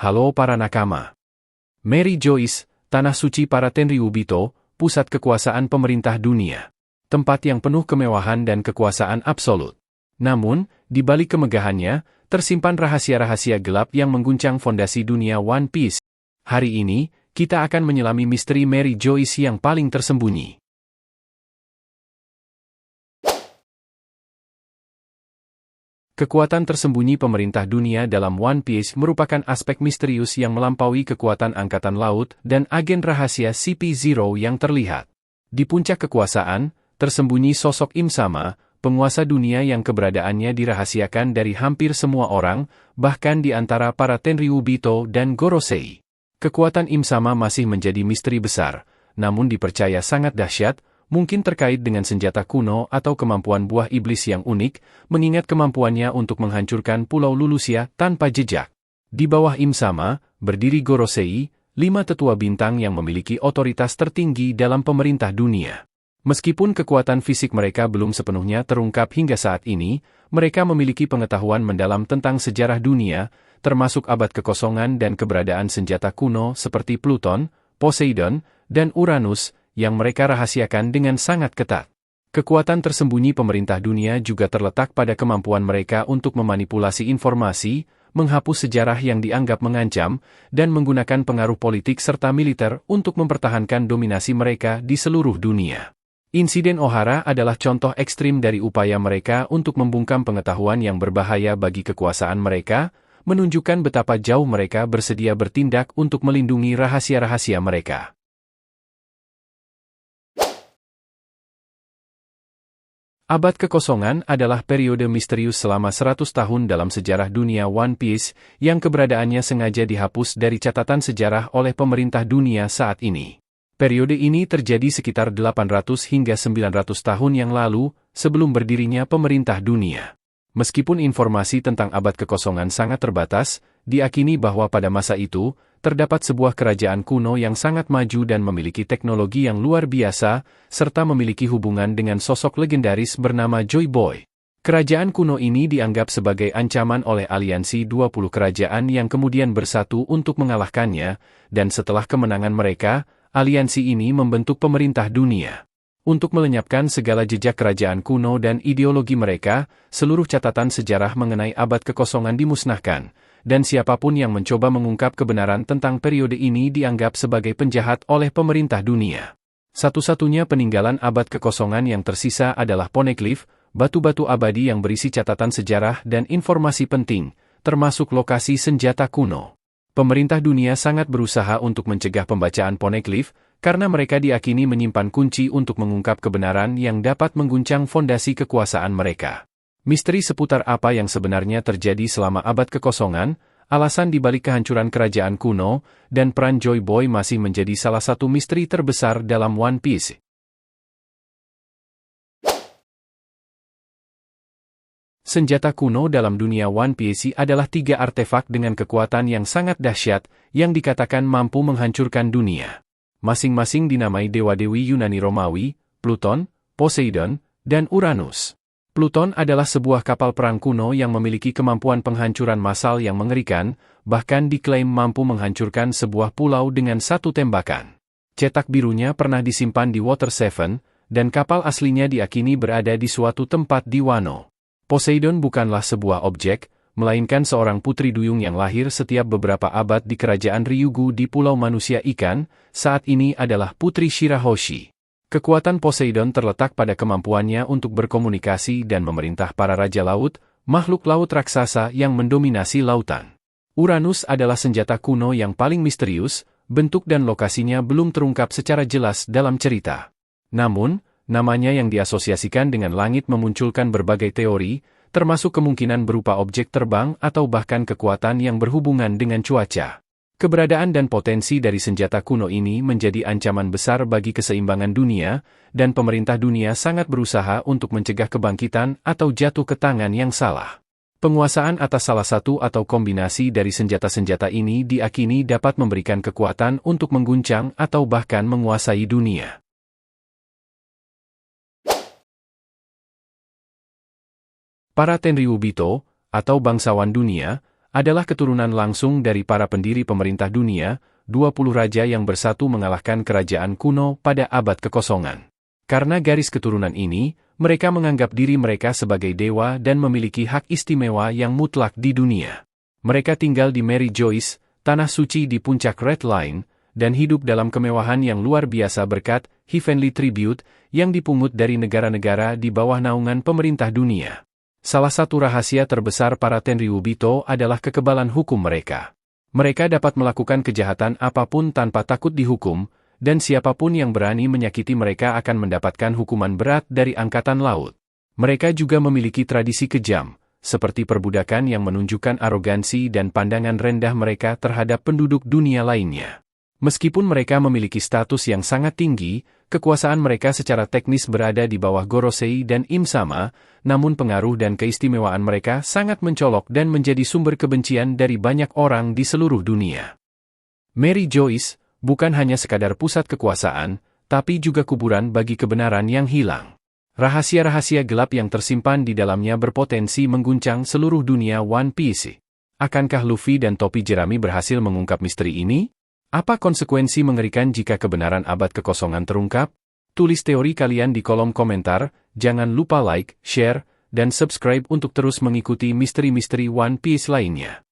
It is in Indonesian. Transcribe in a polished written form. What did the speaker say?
Halo para nakama. Mary Joyce, Tanah Suci para Tenryubito, pusat kekuasaan pemerintah dunia. Tempat yang penuh kemewahan dan kekuasaan absolut. Namun, di balik kemegahannya, tersimpan rahasia-rahasia gelap yang mengguncang fondasi dunia One Piece. Hari ini, kita akan menyelami misteri Mary Joyce yang paling tersembunyi. Kekuatan tersembunyi pemerintah dunia dalam One Piece merupakan aspek misterius yang melampaui kekuatan angkatan laut dan agen rahasia CP0 yang terlihat. Di puncak kekuasaan, tersembunyi sosok Im Sama, penguasa dunia yang keberadaannya dirahasiakan dari hampir semua orang, bahkan di antara para Tenryubito dan Gorosei. Kekuatan Im Sama masih menjadi misteri besar, namun dipercaya sangat dahsyat, mungkin terkait dengan senjata kuno atau kemampuan buah iblis yang unik, mengingat kemampuannya untuk menghancurkan Pulau Lulusia tanpa jejak. Di bawah Im Sama, berdiri Gorosei, 5 tetua bintang yang memiliki otoritas tertinggi dalam pemerintah dunia. Meskipun kekuatan fisik mereka belum sepenuhnya terungkap hingga saat ini, mereka memiliki pengetahuan mendalam tentang sejarah dunia, termasuk abad kekosongan dan keberadaan senjata kuno seperti Pluton, Poseidon, dan Uranus, yang mereka rahasiakan dengan sangat ketat. Kekuatan tersembunyi pemerintah dunia juga terletak pada kemampuan mereka untuk memanipulasi informasi, menghapus sejarah yang dianggap mengancam, dan menggunakan pengaruh politik serta militer untuk mempertahankan dominasi mereka di seluruh dunia. Insiden Ohara adalah contoh ekstrim dari upaya mereka untuk membungkam pengetahuan yang berbahaya bagi kekuasaan mereka, menunjukkan betapa jauh mereka bersedia bertindak untuk melindungi rahasia-rahasia mereka. Abad Kekosongan adalah periode misterius selama 100 tahun dalam sejarah dunia One Piece, yang keberadaannya sengaja dihapus dari catatan sejarah oleh pemerintah dunia saat ini. Periode ini terjadi sekitar 800 hingga 900 tahun yang lalu, sebelum berdirinya pemerintah dunia. Meskipun informasi tentang Abad Kekosongan sangat terbatas, diakini bahwa pada masa itu, terdapat sebuah kerajaan kuno yang sangat maju dan memiliki teknologi yang luar biasa, serta memiliki hubungan dengan sosok legendaris bernama Joy Boy. Kerajaan kuno ini dianggap sebagai ancaman oleh aliansi 20 kerajaan yang kemudian bersatu untuk mengalahkannya, dan setelah kemenangan mereka, aliansi ini membentuk pemerintah dunia. Untuk melenyapkan segala jejak kerajaan kuno dan ideologi mereka, seluruh catatan sejarah mengenai Abad Kekosongan dimusnahkan, dan siapapun yang mencoba mengungkap kebenaran tentang periode ini dianggap sebagai penjahat oleh pemerintah dunia. Satu-satunya peninggalan Abad Kekosongan yang tersisa adalah Poneglyph, batu-batu abadi yang berisi catatan sejarah dan informasi penting, termasuk lokasi senjata kuno. Pemerintah dunia sangat berusaha untuk mencegah pembacaan Poneglyph, karena mereka diyakini menyimpan kunci untuk mengungkap kebenaran yang dapat mengguncang fondasi kekuasaan mereka. Misteri seputar apa yang sebenarnya terjadi selama Abad Kekosongan, alasan dibalik kehancuran kerajaan kuno, dan peran Joy Boy masih menjadi salah satu misteri terbesar dalam One Piece. Senjata kuno dalam dunia One Piece adalah 3 artefak dengan kekuatan yang sangat dahsyat, yang dikatakan mampu menghancurkan dunia. Masing-masing dinamai dewa-dewi Yunani Romawi, Pluton, Poseidon, dan Uranus. Pluton adalah sebuah kapal perang kuno yang memiliki kemampuan penghancuran massal yang mengerikan, bahkan diklaim mampu menghancurkan sebuah pulau dengan satu tembakan. Cetak birunya pernah disimpan di Water 7, dan kapal aslinya diakini berada di suatu tempat di Wano. Poseidon bukanlah sebuah objek, melainkan seorang putri duyung yang lahir setiap beberapa abad di kerajaan Ryugu di Pulau Manusia Ikan, saat ini adalah Putri Shirahoshi. Kekuatan Poseidon terletak pada kemampuannya untuk berkomunikasi dan memerintah para raja laut, makhluk laut raksasa yang mendominasi lautan. Uranus adalah senjata kuno yang paling misterius, bentuk dan lokasinya belum terungkap secara jelas dalam cerita. Namun, namanya yang diasosiasikan dengan langit memunculkan berbagai teori, termasuk kemungkinan berupa objek terbang atau bahkan kekuatan yang berhubungan dengan cuaca. Keberadaan dan potensi dari senjata kuno ini menjadi ancaman besar bagi keseimbangan dunia, dan pemerintah dunia sangat berusaha untuk mencegah kebangkitan atau jatuh ke tangan yang salah. Penguasaan atas salah satu atau kombinasi dari senjata-senjata ini diakini dapat memberikan kekuatan untuk mengguncang atau bahkan menguasai dunia. Para Tenryubito, atau bangsawan dunia, adalah keturunan langsung dari para pendiri pemerintah dunia, 20 raja yang bersatu mengalahkan kerajaan kuno pada abad kekosongan. Karena garis keturunan ini, mereka menganggap diri mereka sebagai dewa dan memiliki hak istimewa yang mutlak di dunia. Mereka tinggal di Mary Joyce, tanah suci di puncak Red Line, dan hidup dalam kemewahan yang luar biasa berkat Heavenly Tribute yang dipungut dari negara-negara di bawah naungan pemerintah dunia. Salah satu rahasia terbesar para Tenryubito adalah kekebalan hukum mereka. Mereka dapat melakukan kejahatan apapun tanpa takut dihukum, dan siapapun yang berani menyakiti mereka akan mendapatkan hukuman berat dari angkatan laut. Mereka juga memiliki tradisi kejam, seperti perbudakan yang menunjukkan arogansi dan pandangan rendah mereka terhadap penduduk dunia lainnya. Meskipun mereka memiliki status yang sangat tinggi, kekuasaan mereka secara teknis berada di bawah Gorosei dan Im Sama, namun pengaruh dan keistimewaan mereka sangat mencolok dan menjadi sumber kebencian dari banyak orang di seluruh dunia. Mary Joyce bukan hanya sekadar pusat kekuasaan, tapi juga kuburan bagi kebenaran yang hilang. Rahasia-rahasia gelap yang tersimpan di dalamnya berpotensi mengguncang seluruh dunia One Piece. Akankah Luffy dan topi jerami berhasil mengungkap misteri ini? Apa konsekuensi mengerikan jika kebenaran abad kekosongan terungkap? Tulis teori kalian di kolom komentar, jangan lupa like, share, dan subscribe untuk terus mengikuti misteri-misteri One Piece lainnya.